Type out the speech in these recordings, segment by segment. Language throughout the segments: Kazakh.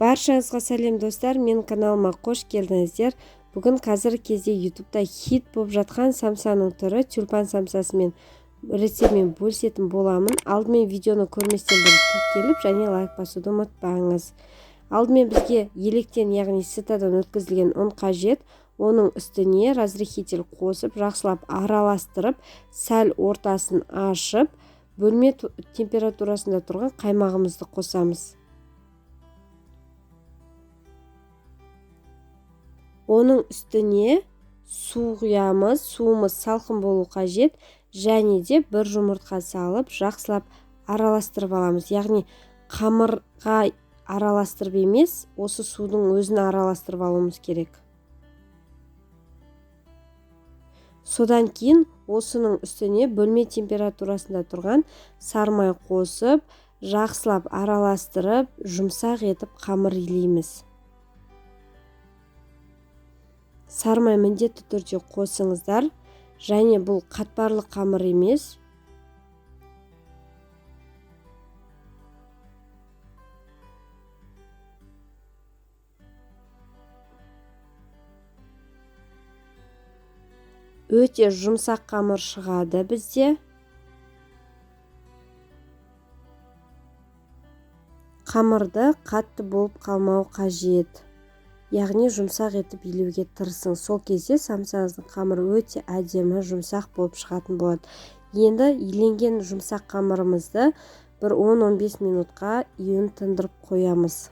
Баршаңызға сәлем достар, мен каналыма қош келдіңіздер. Бүгін қазіргі кезде ютубта хит болып жатқан самсаның түрі тюльпан самсасымен рецептімен бөлісетін боламын. Алдымен видеоны көрместен бұрын тіркеліп және лайк басуды ұмытпаңыз. Алдымен бізге електен, яғни ситадан өткізілген ұн қажет. Оның үстіне разрыхитель қосып, жақсылап араластырып, сәл ортасын ашып, бөлме температурасында тұрған қаймағымызды қосамыз. Оның үстіне су құямыз. Суымыз салқын болу қажет, және де бір жұмыртқа салып, жақсылап араластырып аламыз. Яғни қамырға араластырып емес, осы судың өзін араластырып алуымыз керек. Содан кейін осының үстіне бөлме температурасында тұрған сармай қосып, жақсылап араластырып, жұмсақ етіп қамыр илейміз. Сармай міндетті түрде қосыңыздар, және бұл қатпарлы қамыр емес. Өте жұмсақ қамыр шығады бізде. Қамырды қатты болып қалмау қажет. Яғни жұмсақ етіп илеуге тырысың. Сол кезде самсаңыздың қамыры өте әдемі, жұмсақ болып шығатын болады. Енді иленген жұмсақ қамырымызды бір 10-15 минутқа үйін тындырып қоямыз.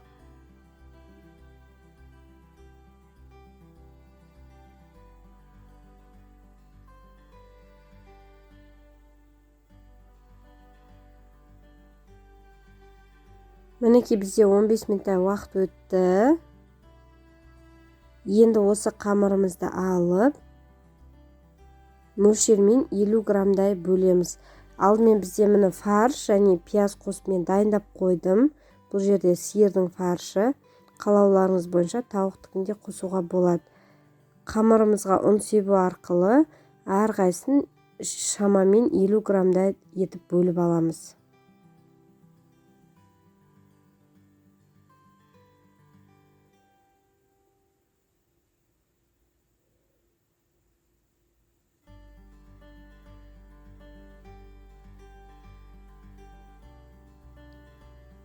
Мінекей бізде 15 минуттай уақыт өтті. Енді осы қамырымызды алып, мөлшермен 50 граммдай бөлеміз. Алдымен бізде міне фарш және пияз қосып мен дайындап қойдым. Бұл жерде сиырдың фаршы. Қалауларыңыз бойынша тауықтыкін де қосуға болады. Қамырымызға ұн себу арқылы әрқайсысын шамамен 50 граммдай етіп бөліп аламыз.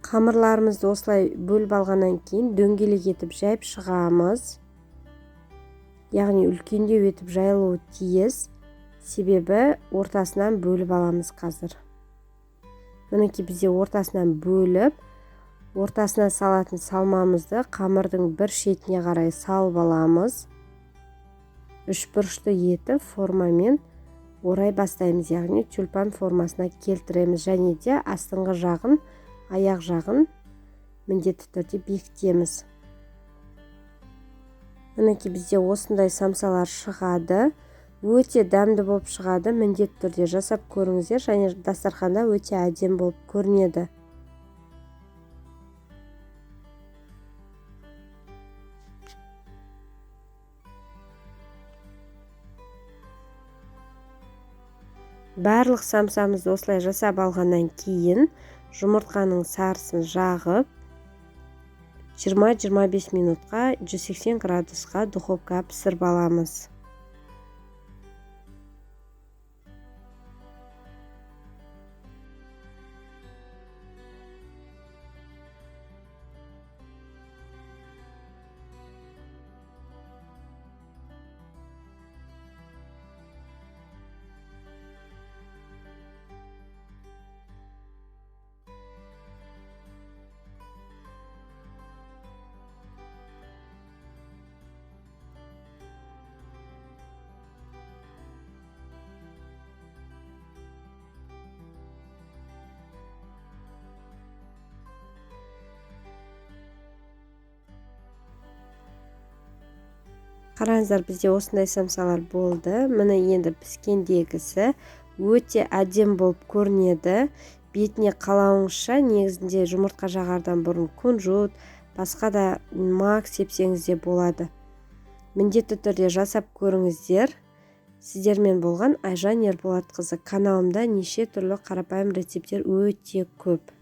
Қамырларымызды осылай бөліп алғаннан кейін дөңгелек етіп жайып шығамыз. Яғни үлкендеу етіп жайылуы тиіс. Себебі ортасынан бөліп аламыз қазір. Мінекей бізде ортасынан бөліп, ортасына салатын салмамызды қамырдың бір шетіне қарай салып аламыз. Үшбұрышты етіп формамен орай бастаймыз. Яғни тюльпан формасына келтіреміз, және де астыңғы жағын, аяқ жағын міндетті түрде бекітеміз. Мінекей бізде осындай самсалар шығады. Өте дәмді болып шығады. Міндетті түрде жасап көріңіздер, және дастарханда өте әдемі болып көрінеді. Барлық самсамызды осылай жасап алғаннан кейін жұмыртқаның сарысын жағып 20-25 минутқа 180 градусқа духовкаға пісіріп аламыз. Қараңыздар, бізде осындай самсалар болды. Міне енді піскендегісі өте әдем болып көрінеді. Бетіне қалауыңызша, негізінде жұмыртқа жағардан бұрын күнжіт, басқа да мак сепсеңіз де болады. Міндетті түрде жасап көріңіздер. Сіздермен болған Айжан Ерболатқызы. Каналымда неше түрлі қарапайым рецептер өте көп.